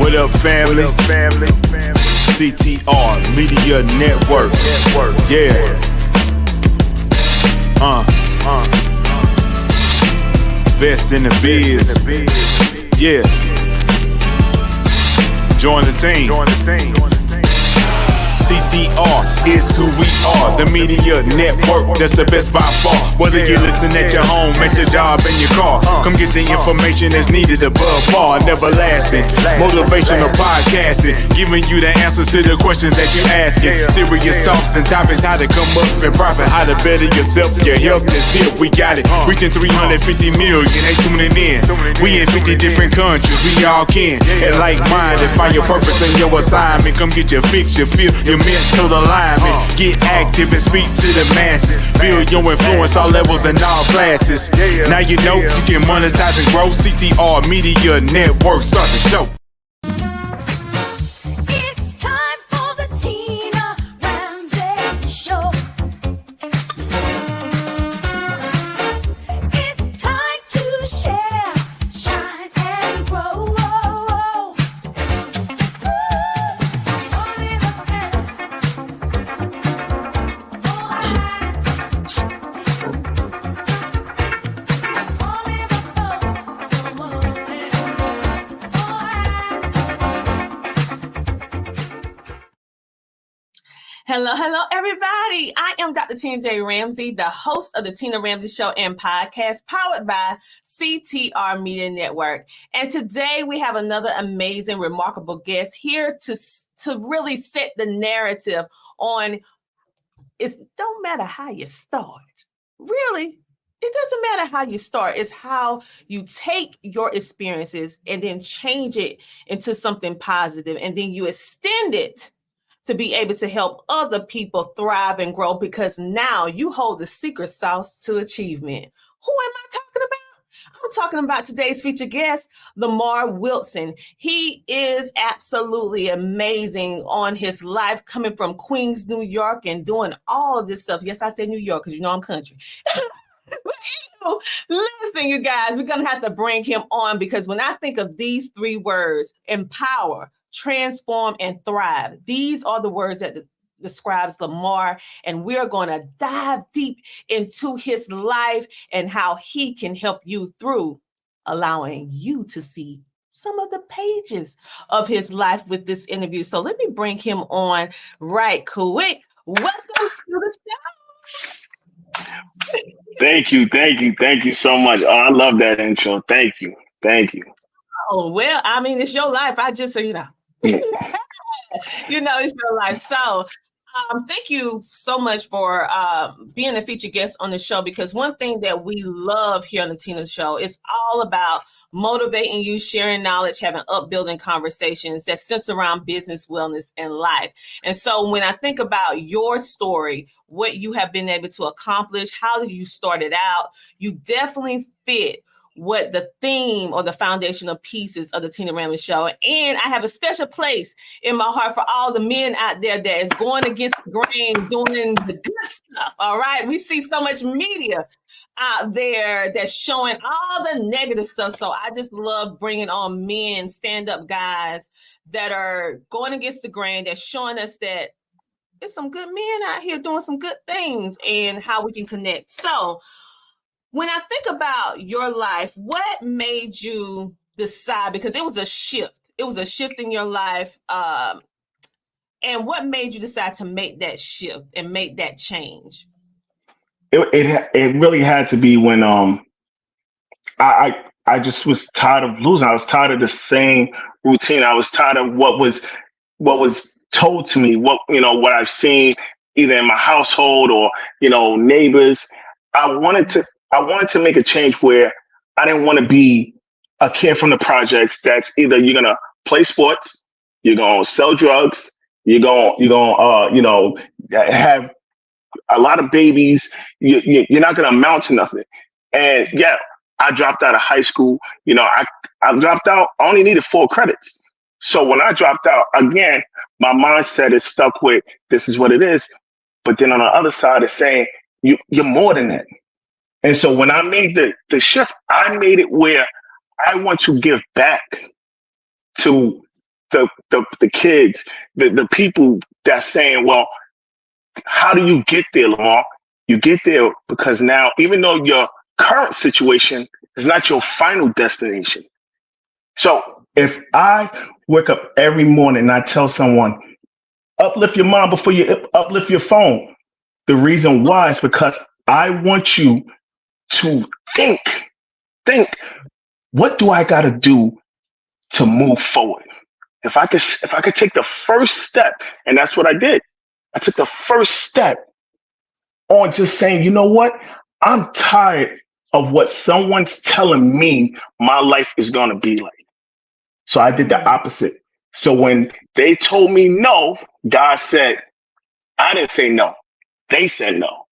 What up, family? CTR Media Network. Yeah. Best in the biz. Yeah. Join the team. CTR is who we are, the media network, that's the best by far. Whether you listen at your home, at your job, in your car, come get the information that's needed above par. Never lasting, motivational podcasting, giving you the answers to the questions that you're asking. Serious talks and topics, how to come up and profit, how to better yourself. Your health is here, we got it. Reaching 350 million, they tuning in. We in 50 different countries, we all can. And like-minded, find your purpose and your assignment. Come get your fix, your feel, your mental alignment. Get active and speak to the masses. Build your influence all levels and all classes. Now you know you can monetize and grow. CTR Media Network, start the show. It's time for the Tina Ramsay Show. It's time to share, shine and grow. Hello, everybody. I am Dr. Tina Ramsay, the host of the Tina Ramsay Show and podcast powered by CTR Media Network. And today we have another amazing, remarkable guest here to really set the narrative on it don't matter how you start. Really, it doesn't matter how you start. It's how you take your experiences and then change it into something positive, and then you extend it to be able to help other people thrive and grow, because now you hold the secret sauce to achievement. Who am I talking about? I'm talking about today's featured guest, Lemar Wilson. He is absolutely amazing on his life, coming from Queens, New York, and doing all of this stuff. Yes, I say New York because you know I'm country. Listen, you guys, we're going to have to bring him on, because when I think of these three words, empower, transform, and thrive, these are the words that describes Lemar, and we're going to dive deep into his life and how he can help you through allowing you to see some of the pages of his life with this interview. So let me bring him on right quick. Welcome to the show. Thank you so much. Oh, I love that intro. Thank you. Oh, well, I mean, it's your life. I just, so you know. It's your life. So thank you so much for being a featured guest on the show, because one thing that we love here on the Tina Show is all about motivating you, sharing knowledge, having upbuilding conversations that center around business, wellness, and life. And so when I think about your story, what you have been able to accomplish, how you started out, you definitely fit what the theme or the foundational pieces of the Tina Ramsay Show. And I have a special place in my heart for all the men out there that is going against the grain, doing the good stuff. All right. We see so much media out there that's showing all the negative stuff. So I just love bringing on men, stand-up guys that are going against the grain, that's showing us that there's some good men out here doing some good things and how we can connect. So when I think about your life, what made you decide, because it was a shift in your life, and what made you decide to make that shift and make that change? It really had to be when I just was tired of losing. I was tired of the same routine. I was tired of what was told to me, what I've seen either in my household or neighbors. I wanted to make a change where I didn't want to be a kid from the projects that's either you're gonna play sports, you're gonna sell drugs, you're gonna have a lot of babies. You're not gonna amount to nothing. And yeah, I dropped out of high school. I dropped out. I only needed 4 credits. So when I dropped out again, my mindset is stuck with this is what it is. But then on the other side, it's saying you're more than that. And so when I made the shift, I made it where I want to give back to the kids, the people that's saying, well, how do you get there, Lamar? You get there because now, even though your current situation is not your final destination. So if I wake up every morning and I tell someone, uplift your mind before you uplift your phone, the reason why is because I want you to think, what do I got to do to move forward? If I could take the first step, and that's what I did. I took the first step on just saying, you know what? I'm tired of what someone's telling me my life is going to be like. So I did the opposite. So when they told me no, God said, I didn't say no. They said no.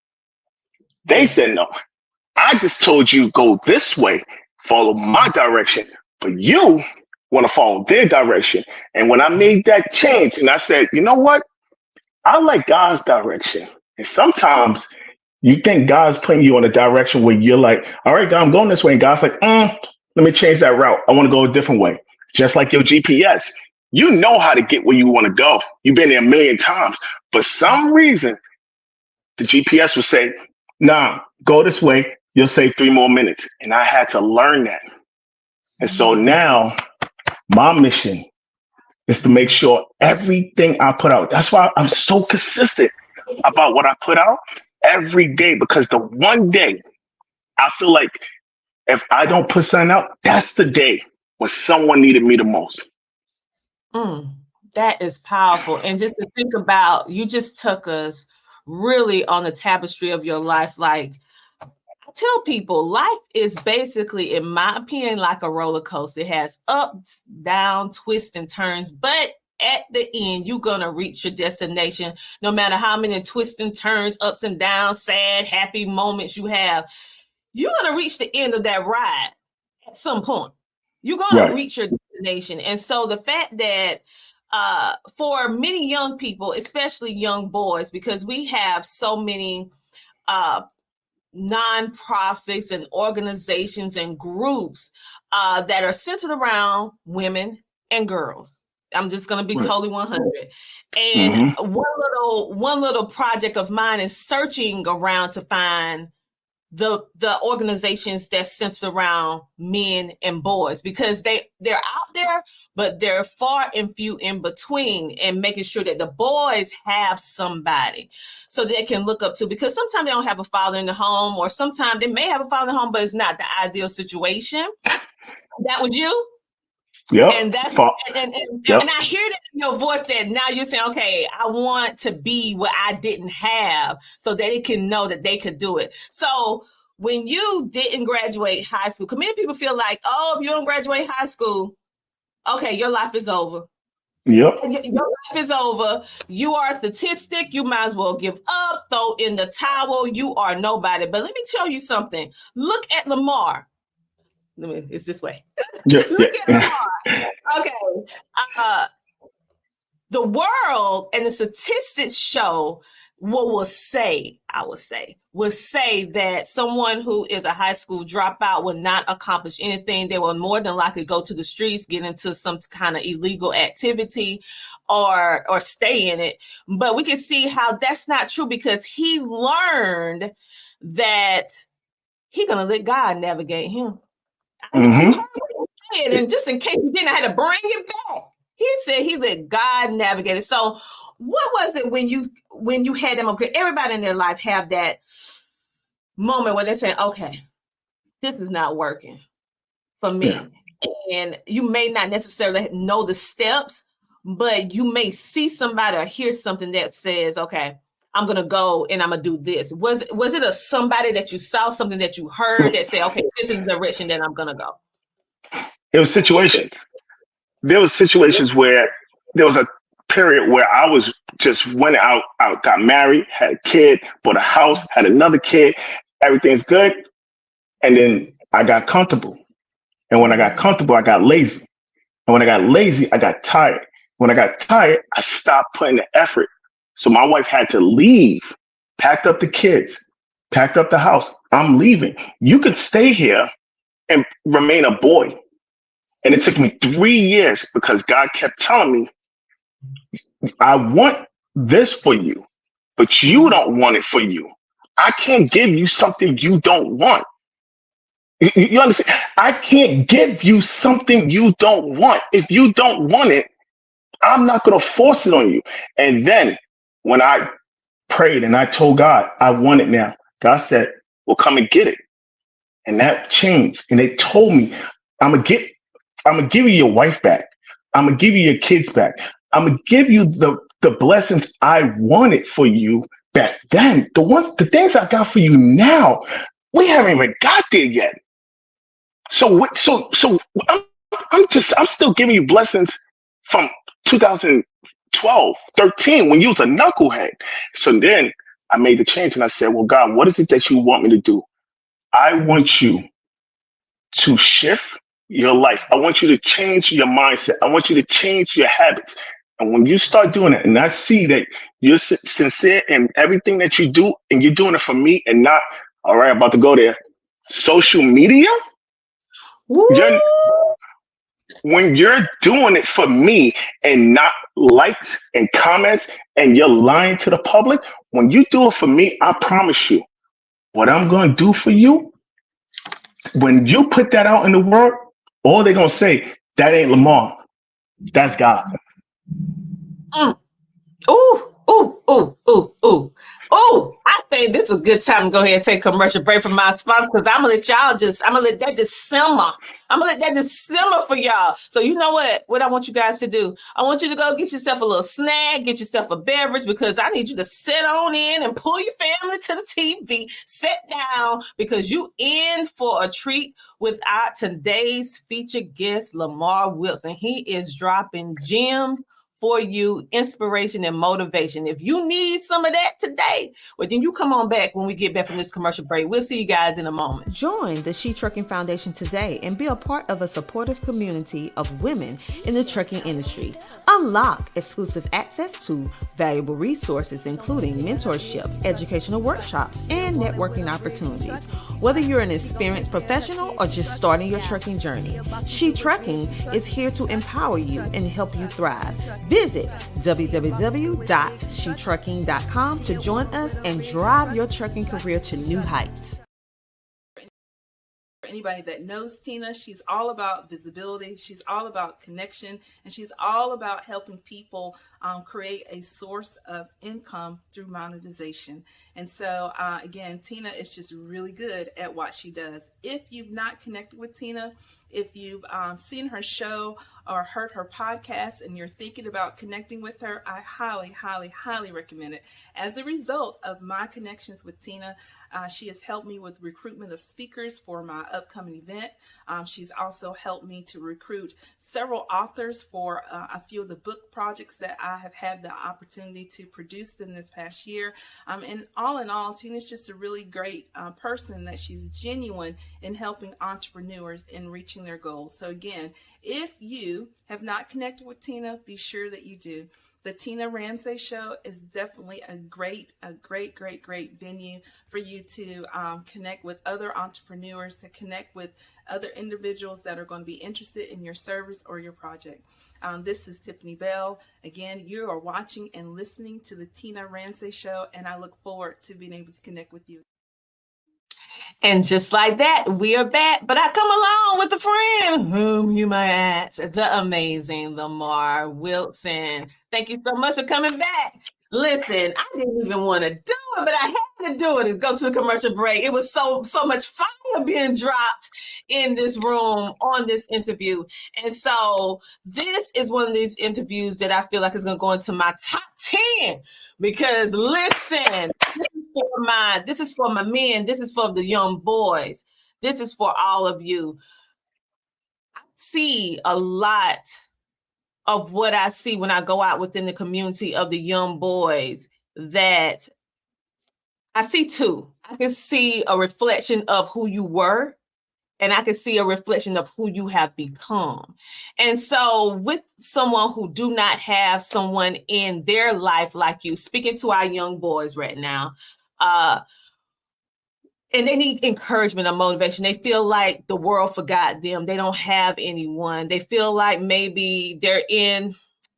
They said no. I just told you go this way, follow my direction, but you want to follow their direction. And when I made that change and I said, you know what? I like God's direction. And sometimes you think God's putting you in a direction where you're like, all right, God, I'm going this way. And God's like, let me change that route. I want to go a different way. Just like your GPS. You know how to get where you want to go. You've been there a million times. For some reason, the GPS will say, nah, go this way. You'll save 3 more minutes. And I had to learn that. And so now my mission is to make sure everything I put out. That's why I'm so consistent about what I put out every day, because the one day I feel like if I don't put something out, that's the day when someone needed me the most. That is powerful. And just to think about, you just took us really on the tapestry of your life. Like, I tell people, life is basically, in my opinion, like a roller coaster. It has ups, down, twists, and turns, but at the end, you're going to reach your destination. No matter how many twists and turns, ups and downs, sad, happy moments you have, you're going to reach the end of that ride at some point. You're going to reach your destination. And so the fact that for many young people, especially young boys, because we have so many nonprofits and organizations and groups that are centered around women and girls. I'm just going to be totally 100. And one little project of mine is searching around to find the organizations that's centered around men and boys, because they're out there, but they're far and few in between, and making sure that the boys have somebody so they can look up to, because sometimes they don't have a father in the home, or sometimes they may have a father in the home, but it's not the ideal situation. That was you. Yeah. And that's and I hear that in your voice that now you're saying, okay, I want to be what I didn't have so that they can know that they could do it. So when you didn't graduate high school, because many people feel like, oh, if you don't graduate high school, okay, your life is over. Yep. Your life is over. You are a statistic. You might as well give up, throw in the towel. You are nobody. But let me tell you something. Look at Lamar. It's this way. Look at Lamar. Okay. The world and the statistics show will say that someone who is a high school dropout will not accomplish anything. They will more than likely go to the streets, get into some kind of illegal activity, or stay in it. But we can see how that's not true, because he learned that he's going to let God navigate him. And just in case you didn't, I had to bring it back. He said he let God navigate it. So what was it when you had them? Okay, everybody in their life have that moment where they're saying, okay, this is not working for me. And you may not necessarily know the steps, but you may see somebody or hear something that says, okay, I'm going to go and I'm going to do this. Was it somebody that you saw, something that you heard that said, okay, this is the direction that I'm going to go? It was situations. There was situations where there was a period where I was just went out, got married, had a kid, bought a house, had another kid. Everything's good. And then I got comfortable. And when I got comfortable, I got lazy. And when I got lazy, I got tired. When I got tired, I stopped putting the effort. So my wife had to leave, packed up the kids, packed up the house. I'm leaving. You could stay here and remain a boy. And it took me 3 years because God kept telling me, I want this for you, but you Mhm. don't want it for you. I can't give you something you don't want. You understand? I can't give you something you don't want. If you don't want it, I'm not going to force it on you. And then when I prayed and I told God, I want it now, God said, well, come and get it. And that changed. And they told me, I'm gonna get, I'm gonna give you your wife back. I'm gonna give you your kids back. I'm gonna give you the blessings I wanted for you back then. The things I got for you now, we haven't even got there yet. So I'm, I'm still giving you blessings from 2012, 13 when you was a knucklehead. So then I made the change and I said, well, God, what is it that you want me to do? I want you to shift your life. I want you to change your mindset. I want you to change your habits. And when you start doing it, and I see that you're sincere in everything that you do, and you're doing it for me and not, all right, about to go there, social media, Woo! you're, when you're doing it for me and not likes and comments and you're lying to the public, when you do it for me, I promise you, what I'm going to do for you, when you put that out in the world, all they're going to say, that ain't Lemar. That's God. Mm. Ooh, ooh, ooh, ooh, ooh. Ooh, I think this is a good time to go ahead and take a commercial break from my sponsor because I'm gonna let that just simmer. I'm gonna let that just simmer for y'all. So you know what I want you guys to do? I want you to go get yourself a little snack, get yourself a beverage because I need you to sit on in and pull your family to the TV, sit down because you in for a treat with our today's featured guest, Lemar Wilson. He is dropping gems for you, inspiration and motivation. If you need some of that today, well, then you come on back when we get back from this commercial break. We'll see you guys in a moment. Join the She Trucking Foundation today and be a part of a supportive community of women in the trucking industry. Unlock exclusive access to valuable resources, including mentorship, educational workshops, and networking opportunities. Whether you're an experienced professional or just starting your trucking journey, She Trucking is here to empower you and help you thrive. Visit www.shetrucking.com to join us and drive your trucking career to new heights. Anybody that knows Tina, she's all about visibility, she's all about connection, and she's all about helping people create a source of income through monetization. And so again, Tina is just really good at what she does. If you've not connected with Tina, if you've seen her show or heard her podcast and you're thinking about connecting with her, I highly, highly, highly recommend it. As a result of my connections with Tina, she has helped me with recruitment of speakers for my upcoming event. She's also helped me to recruit several authors for a few of the book projects that I have had the opportunity to produce in this past year. And in all, Tina's just a really great person, that she's genuine in helping entrepreneurs in reaching their goals. So again, if you have not connected with Tina, be sure that you do. The Tina Ramsay Show is definitely a great venue for you to connect with other entrepreneurs, to connect with other individuals that are going to be interested in your service or your project. This is Tiffany Bell. Again, you are watching and listening to the Tina Ramsay Show, and I look forward to being able to connect with you. And just like that, we are back. But I come along with a friend whom you might ask, the amazing Lemar Wilson. Thank you so much for coming back. Listen, I didn't even want to do it, but I had to do it and go to the commercial break. It was so much fire being dropped in this room on this interview. And so this is one of these interviews that I feel like is going to go into my top 10 because listen, this is for my men, this is for the young boys, this is for all of you. I see a lot of what I see when I go out within the community of the young boys, that I see two. I can see a reflection of who you were, and I can see a reflection of who you have become. And so with someone who do not have someone in their life like you, speaking to our young boys right now, and they need encouragement or motivation. They feel like the world forgot them. They don't have anyone. They feel like maybe they're in,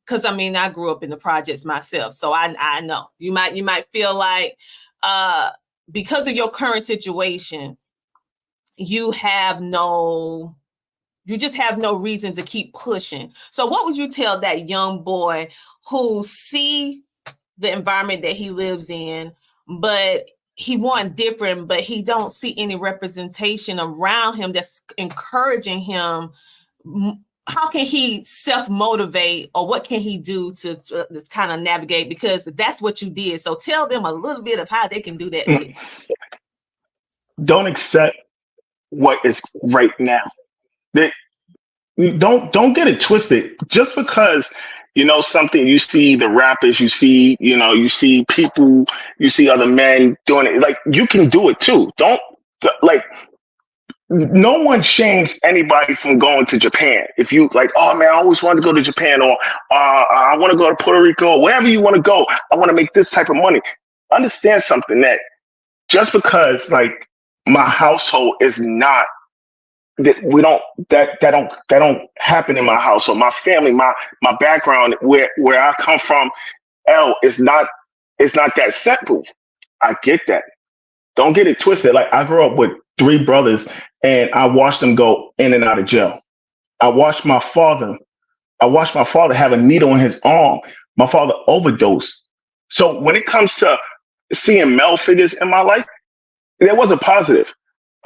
because I mean, I grew up in the projects myself, so I know you might feel like because of your current situation, you just have no reason to keep pushing. So what would you tell that young boy who see the environment that he lives in, but he want different, but he don't see any representation around him that's encouraging him? How can he self-motivate, or what can he do to kind of navigate? Because that's what you did. So tell them a little bit of how they can do that too. Don't accept what is right now. That don't get it twisted. Just because something, you see the rappers, you see people, you see other men doing it. Like, you can do it too. Don't, like, no one shames anybody from going to Japan. If you like, oh man, I always wanted to go to Japan, or I want to go to Puerto Rico, wherever you want to go, I want to make this type of money. Understand something, that just because, like, my household is not, that we don't, that don't happen in my household, my family, my background, where I come from, it's not that simple. I get that. Don't get it twisted. Like, I grew up with 3 brothers, and I watched them go in and out of jail. I watched my father have a needle in his arm. My father overdosed. So when it comes to seeing male figures in my life, that wasn't positive.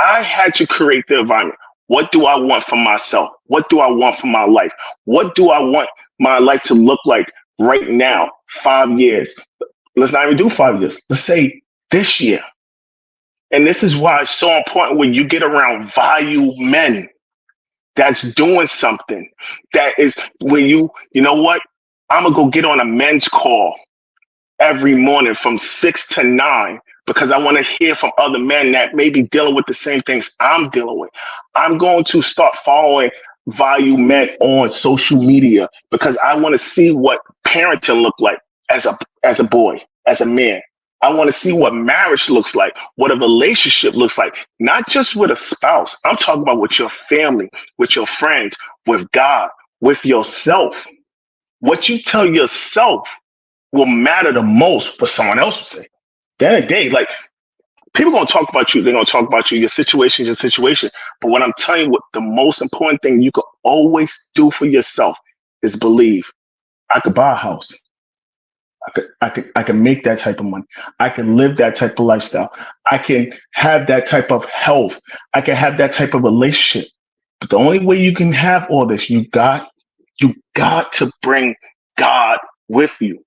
I had to create the environment. What do I want for myself? What do I want for my life? What do I want my life to look like right now? 5 years. Let's not even do 5 years. Let's say this year. And this is why it's so important when you get around value men that's doing something. That is when you know what? I'm going to go get on a men's call every morning from 6 to 9, because I want to hear from other men that may be dealing with the same things I'm dealing with. I'm going to start following value men on social media, because I want to see what parenting look like as a boy, as a man. I want to see what marriage looks like, what a relationship looks like, not just with a spouse. I'm talking about with your family, with your friends, with God, with yourself. What you tell yourself will matter the most for someone else to say. At the end of the day, like, people gonna talk about you. They're gonna talk about you. Your situation is your situation. But what I'm telling you, what the most important thing you can always do for yourself is believe. I could buy a house. I can make that type of money. I can live that type of lifestyle. I can have that type of health. I can have that type of relationship. But the only way you can have all this, you got to bring God with you.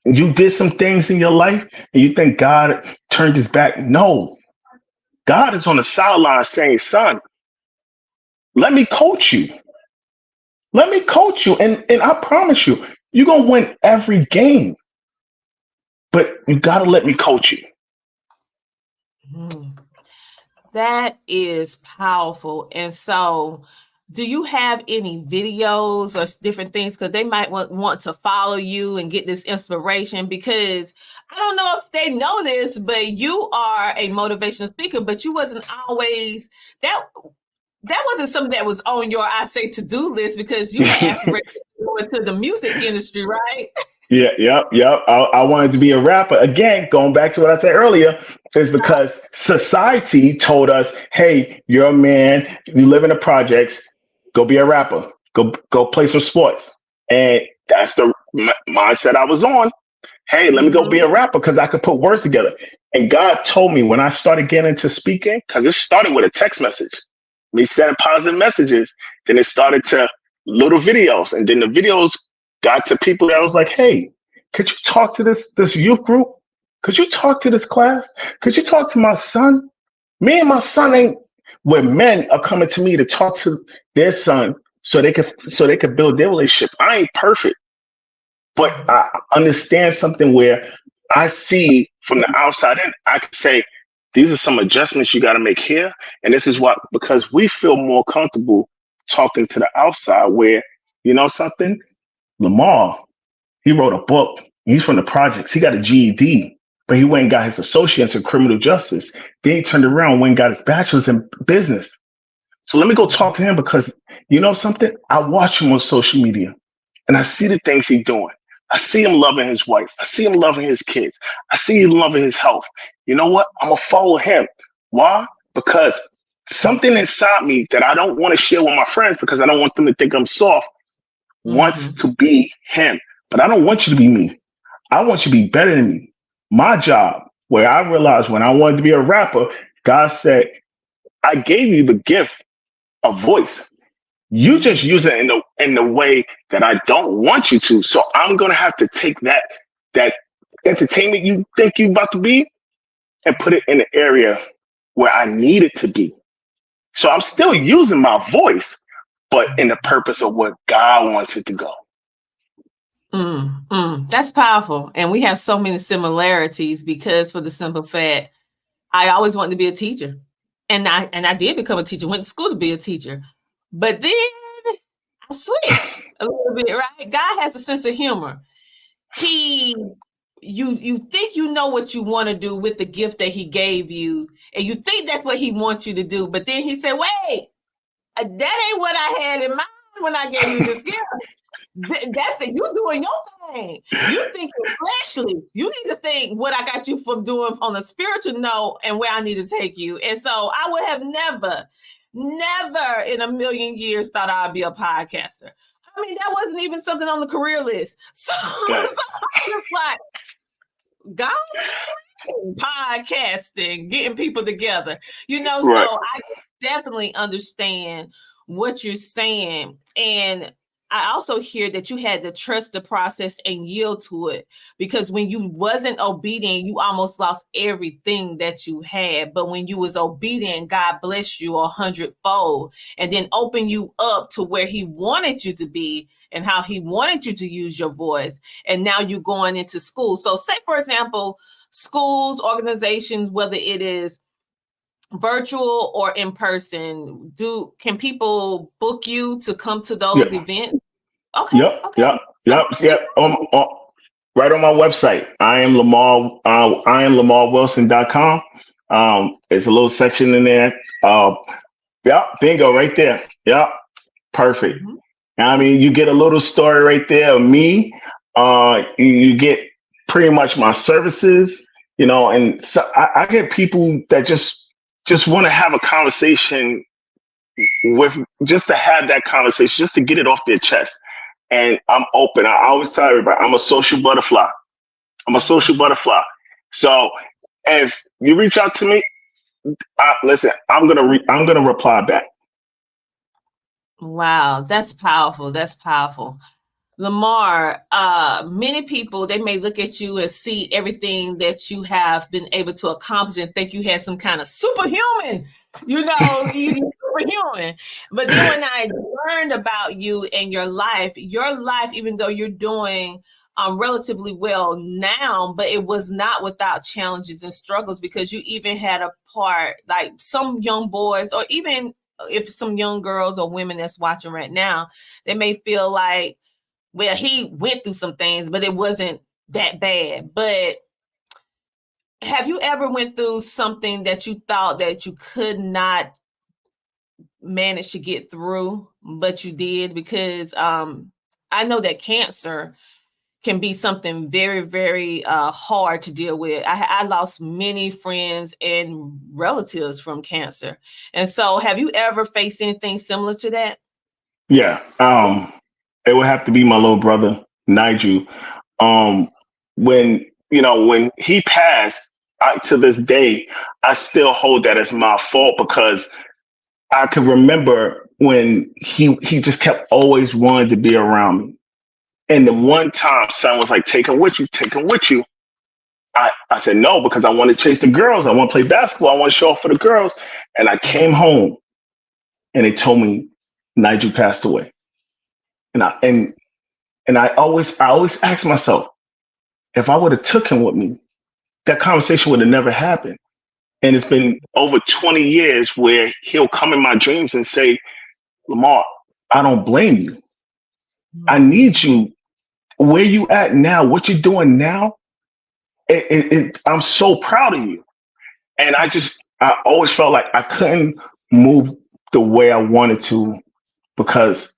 You did some things in your life and you think God turned his back. No, God is on the sideline saying, son, let me coach you. Let me coach you. And I promise you, you're going to win every game. But you got to let me coach you. That is powerful. And so, do you have any videos or different things? Because they might want to follow you and get this inspiration. Because I don't know if they know this, but you are a motivational speaker, but you wasn't always that wasn't something that was on your, I say, to-do list, because you were aspirating to go into the music industry, right? Yep. I wanted to be a rapper. Again, going back to what I said earlier, is because society told us, hey, you're a man, you live in the projects, go be a rapper, go play some sports. And that's the mindset I was on. Hey, let me go be a rapper because I could put words together. And God told me when I started getting into speaking, because it started with a text message, me sending positive messages, then it started to little videos, and then the videos got to people that was like, hey, could you talk to this youth group? Could you talk to this class? Could you talk to my son? Me and my son ain't, where men are coming to me to talk to their son so they could build their relationship. I ain't perfect, but I understand something where I see from the outside in. I can say, these are some adjustments you got to make here. And this is what, because we feel more comfortable talking to the outside where, you know something? Lemar, he wrote a book. He's from the projects. He got a GED. but he went and got his associates in criminal justice. Then he turned around and went and got his bachelor's in business. So let me go talk to him because you know something? I watch him on social media and I see the things he's doing. I see him loving his wife. I see him loving his kids. I see him loving his health. You know what? I'm going to follow him. Why? Because something inside me that I don't want to share with my friends because I don't want them to think I'm soft wants to be him. But I don't want you to be me. I want you to be better than me. My job, where I realized when I wanted to be a rapper, God said, I gave you the gift of voice. You just use it in the way that I don't want you to. So I'm gonna have to take that entertainment you think you about to be and put it in the area where I need it to be. So I'm still using my voice, but in the purpose of what God wants it to go. That's powerful. And we have so many similarities because for the simple fact, I always wanted to be a teacher. And I did become a teacher, went to school to be a teacher. But then I switched a little bit, right? God has a sense of humor. You think you know what you want to do with the gift that he gave you, and you think that's what he wants you to do. But then he said, wait, that ain't what I had in mind when I gave you this gift. That's it. You're doing your thing. You think you're fleshly. You need to think what I got you from doing on a spiritual note and where I need to take you. And so I would have never in a million years thought I'd be a podcaster. I mean, that wasn't even something on the career list. So, so it's like, God, podcasting, getting people together, you know, Right. so I definitely understand what you're saying. And I also hear that you had to trust the process and yield to it, because when you wasn't obedient, you almost lost everything that you had. But when you was obedient, God blessed you 100-fold and then opened you up to where he wanted you to be and how he wanted you to use your voice. And now you're going into school. So say, for example, schools, organizations, whether it is virtual or in person, can people book you to come to those events? Okay. Yep. Right on my website. I am LemarWilson.com. There's a little section in there. Bingo, right there. Yep. Perfect. I mean, you get a little story right there of me. You get pretty much my services, you know, and so I get people that just want to have a conversation just to have that conversation, just to get it off their chest. And I'm open. I always tell everybody, I'm a social butterfly. So if you reach out to me, listen, I'm gonna reply back. Wow, that's powerful. Lemar, many people, they may look at you and see everything that you have been able to accomplish and think you had some kind of superhuman, you know, you're superhuman. But then when I learned about you and your life, even though you're doing relatively well now, but it was not without challenges and struggles, because you even had a part, like some young boys, or even if some young girls or women that's watching right now, they may feel like, well, he went through some things, but it wasn't that bad. But have you ever went through something that you thought that you could not manage to get through, but you did? Because I know that cancer can be something very, very hard to deal with. I lost many friends and relatives from cancer. And so have you ever faced anything similar to that? Yeah. It would have to be my little brother, Nigel. When he passed, to this day, I still hold that as my fault, because I can remember when he just kept always wanting to be around me. And the one time son was like, take him with you. I said no, because I want to chase the girls. I want to play basketball. I want to show off for the girls. And I came home and they told me Nigel passed away. And I always ask myself, if I would have took him with me, that conversation would have never happened. And it's been over 20 years where he'll come in my dreams and say, Lemar, I don't blame you. I need you where you at now, what you're doing now. I'm so proud of you. And I always felt like I couldn't move the way I wanted to because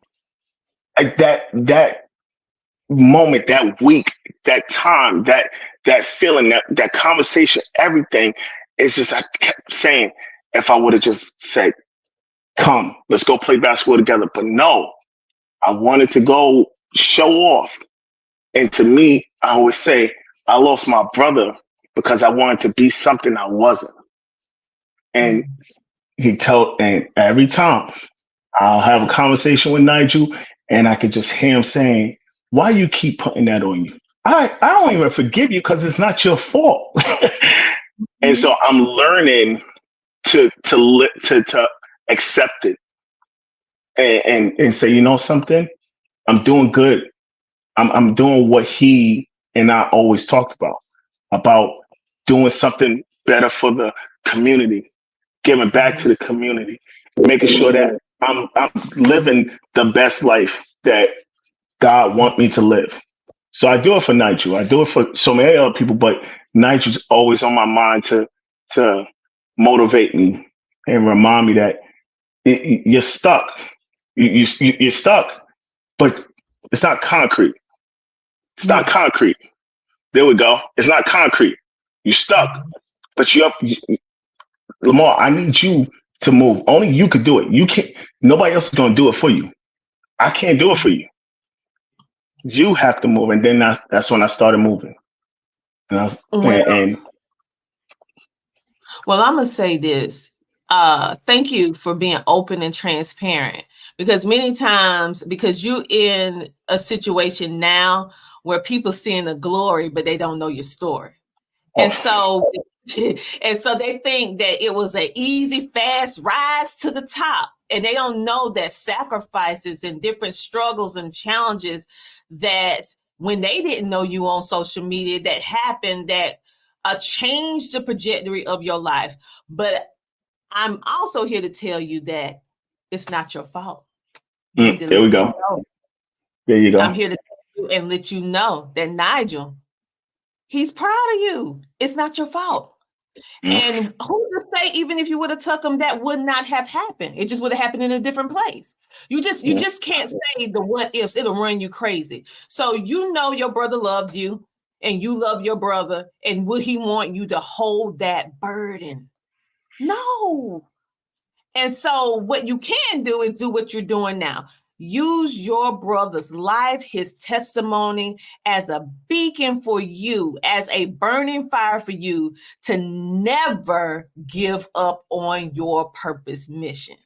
like that moment, that week, that time, that feeling, that conversation, everything is just I kept saying if I would have just said, "Come, let's go play basketball together," but no, I wanted to go show off. And to me, I always say I lost my brother because I wanted to be something I wasn't. And and every time I'll have a conversation with Nigel and I could just hear him saying, "Why you keep putting that on you? I don't even forgive you because it's not your fault." And so I'm learning to accept it and say, you know something? I'm doing good. I'm doing what he and I always talked about doing something better for the community, giving back to the community, making sure that I'm living the best life that God want me to live. So I do it for Nigel. I do it for so many other people, but Nigel's always on my mind to motivate me and remind me that you're stuck. You're stuck, but it's not concrete. It's not concrete. There we go. It's not concrete. You're stuck, but Lemar, I need you to move. Only you could do it. You can't. Nobody else is going to do it for you. I can't do it for you. You have to move, and then that's when I started moving. And Well, I'm gonna say this. Thank you for being open and transparent because many times, because you in a situation now where people seeing the glory, but they don't know your story. And so and so they think that it was an easy, fast rise to the top. And they don't know that sacrifices and different struggles and challenges that when they didn't know you on social media that happened that changed the trajectory of your life. But I'm also here to tell you that it's not your fault. You need to there we go. There you go. I'm here to tell you and let you know that Nigel, he's proud of you. It's not your fault. And who's to say, even if you would have took him, that would not have happened. It just would have happened in a different place. You just can't say the what ifs. It'll run you crazy. So you know your brother loved you and you love your brother. And would he want you to hold that burden? No. And so what you can do is do what you're doing now. Use your brother's life, his testimony as a beacon for you, as a burning fire for you to never give up on your purpose mission.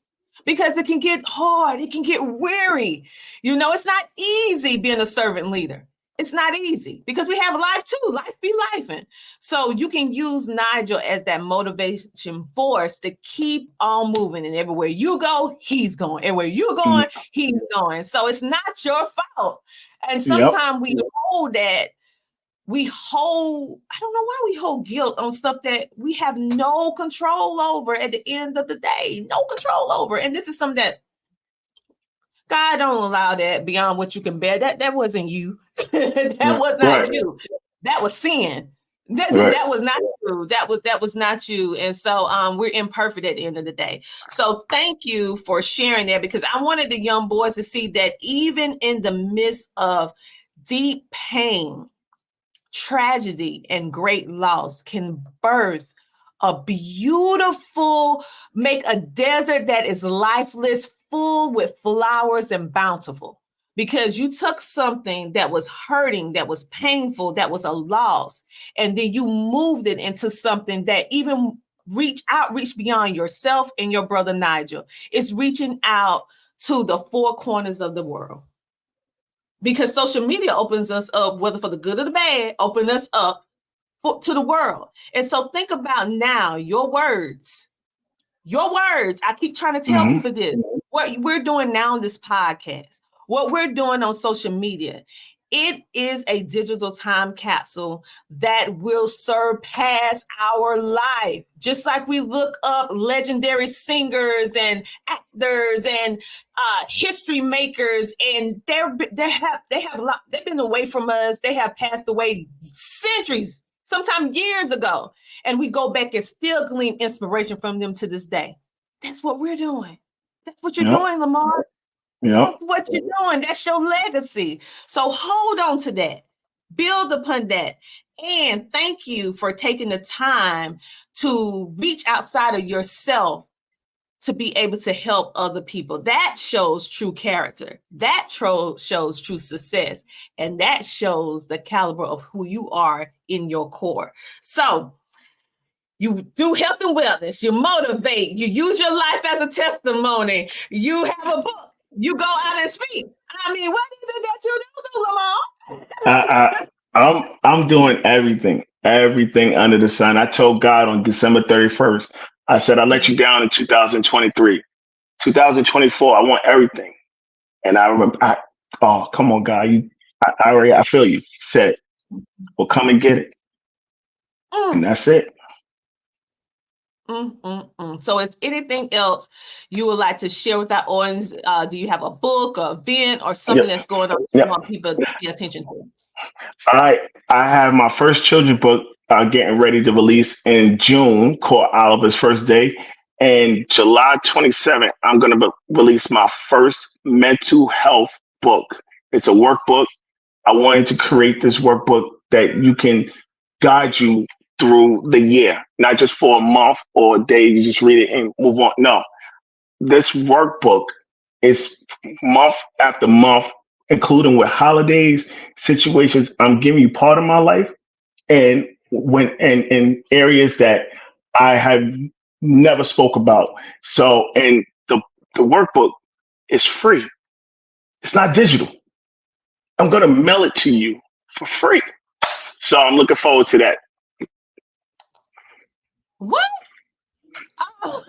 Because it can get hard, it can get weary. You know, it's not easy being a servant leader. It's not easy because we have life too. Life be lifing. So you can use Nigel as that motivation force to keep on moving. And everywhere you go, he's going. Everywhere you're going, he's going. So it's not your fault. And sometimes we hold that. I don't know why we hold guilt on stuff that we have no control over at the end of the day. No control over. And this is something that God don't allow that beyond what you can bear. That wasn't you. That was not you. That was sin. That was not you. That was not you. And so we're imperfect at the end of the day. So thank you for sharing that because I wanted the young boys to see that even in the midst of deep pain, tragedy, and great loss can birth make a desert that is lifeless full with flowers and bountiful because you took something that was hurting, that was painful, that was a loss, and then you moved it into something that even reach beyond yourself and your brother Nigel. It's reaching out to the four corners of the world because social media opens us up, whether for the good or the bad, open us up to the world. And so think about now your words. I keep trying to tell people this. What we're doing now on this podcast, what we're doing on social media, it is a digital time capsule that will surpass our life. Just like we look up legendary singers and actors and history makers, and they've been away from us. They have passed away centuries sometimes years ago, and we go back and still glean inspiration from them to this day. That's what we're doing. That's what you're Yep. doing, Lemar. Yep. That's what you're doing. That's your legacy. So hold on to that. Build upon that. And thank you for taking the time to reach outside of yourself to be able to help other people. That shows true character. That shows true success. And that shows the caliber of who you are in your core. So you do health and wellness. You motivate. You use your life as a testimony. You have a book. You go out and speak. I mean, what is it that you do, Lemar? I'm doing everything under the sun. I told God on December 31st, I said, I let you down in 2023. 2024, I want everything. And I remember, oh, come on, God. I feel you. He said, well, come and get it. And that's it. So is anything else you would like to share with our audience? Do you have a book, or event, or something that's going on you want people to pay attention to? I have my first children's book getting ready to release in June called Oliver's First Day. And July 27th, I'm going to release my first mental health book. It's a workbook. I wanted to create this workbook that you can guide you through the year, not just for a month or a day. You just read it and move on. No, this workbook is month after month, including with holidays, situations. I'm giving you part of my life, and when and in areas that I have never spoke about. So, and the workbook is free. It's not digital. I'm gonna mail it to you for free. So I'm looking forward to that. What? Oh.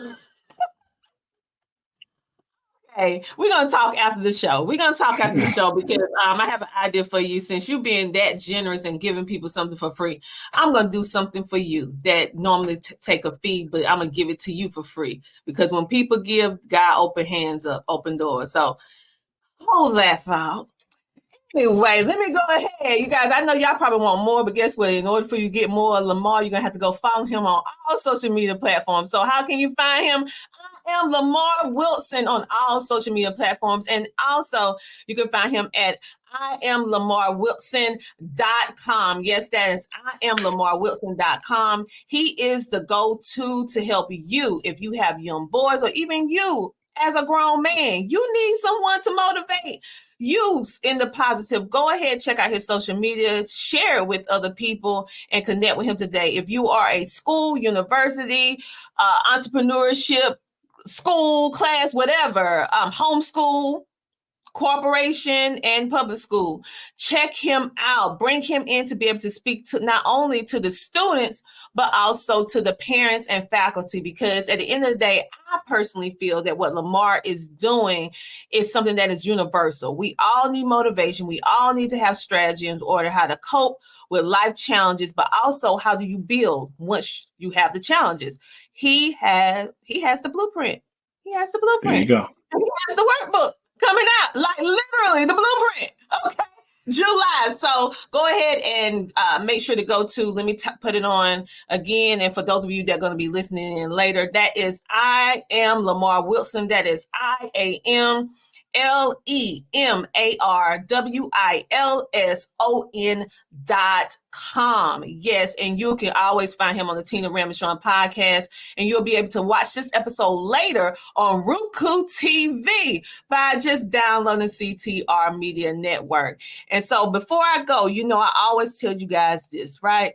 Okay, we're gonna talk after the show. Because I have an idea for you. Since you being that generous and giving people something for free, I'm gonna do something for you that normally take a fee, but I'm gonna give it to you for free, because when people give, God open hands up, open doors. So hold that thought. Anyway, let me go ahead. You guys, I know y'all probably want more, but guess what? In order for you to get more of Lemar, you're going to have to go follow him on all social media platforms. So how can you find him? I am Lemar Wilson on all social media platforms. And also, you can find him at IamLemarWilson.com. Yes, that is IamLemarWilson.com. He is the go-to to help you if you have young boys, or even you as a grown man. You need someone to motivate you in the positive. Go ahead, check out his social media, share it with other people, and connect with him today. If you are a school, university, entrepreneurship, school, class, whatever, homeschool, corporation, and public school, check him out. Bring him in to be able to speak to not only to the students, but also to the parents and faculty, because at the end of the day, I personally feel that what Lemar is doing is something that is universal. We all need motivation. We all need to have strategy in order how to cope with life challenges, but also how do you build once you have the challenges. He has the blueprint. He has the blueprint. There you go. And he has the workbook coming out, like literally the blueprint. Okay, July. So go ahead and make sure to go to, let me put it on again. And for those of you that are going to be listening in later, that is I Am Lemar Wilson. That is IamLemarWilson.com. Yes, and you can always find him on the Tina Ramsay Show podcast, and you'll be able to watch this episode later on Roku TV by just downloading CTR Media Network. And so before I go, I always tell you guys this, right?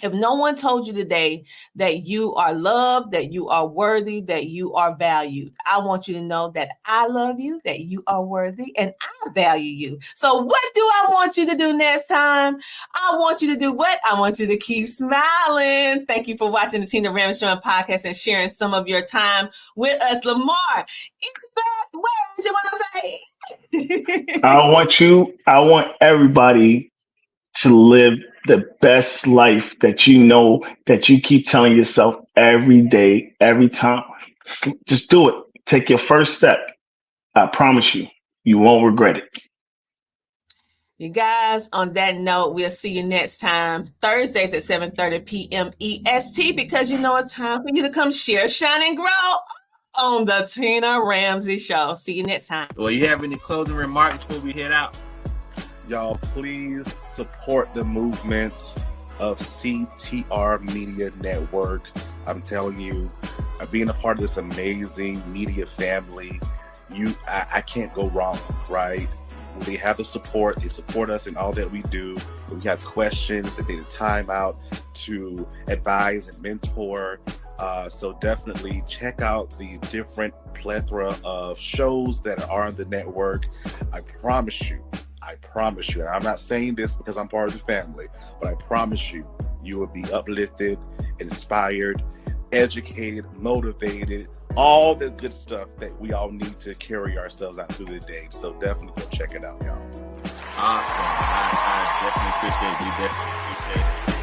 If no one told you today that you are loved, that you are worthy, that you are valued, I want you to know that I love you, that you are worthy, and I value you. So what do I want you to do next time? I want you to do what? I want you to keep smiling. Thank you for watching the Tina Ramsay Show podcast and sharing some of your time with us. Lemar, it's the best words you want to say. I want everybody to live the best life that that you keep telling yourself every day, every time. Just do it. Take your first step. I promise you, you won't regret it. You guys, on that note, we'll see you next time, Thursdays at 7:30 p.m. EST, because you know it's time for you to come share, shine, and grow on the Tina Ramsay Show. See you next time. Well, you have any closing remarks before we head out? Y'all, please support the movement of CTR Media Network. I'm telling you, being a part of this amazing media family, I can't go wrong, right? They have the support. They support us in all that we do. If we have questions, they take the time out to advise and mentor. So definitely check out the different plethora of shows that are on the network. I promise you, and I'm not saying this because I'm part of the family, but I promise you, you will be uplifted, inspired, educated, motivated, all the good stuff that we all need to carry ourselves out through the day. So definitely go check it out, y'all. Awesome. I definitely appreciate it. We definitely appreciate it.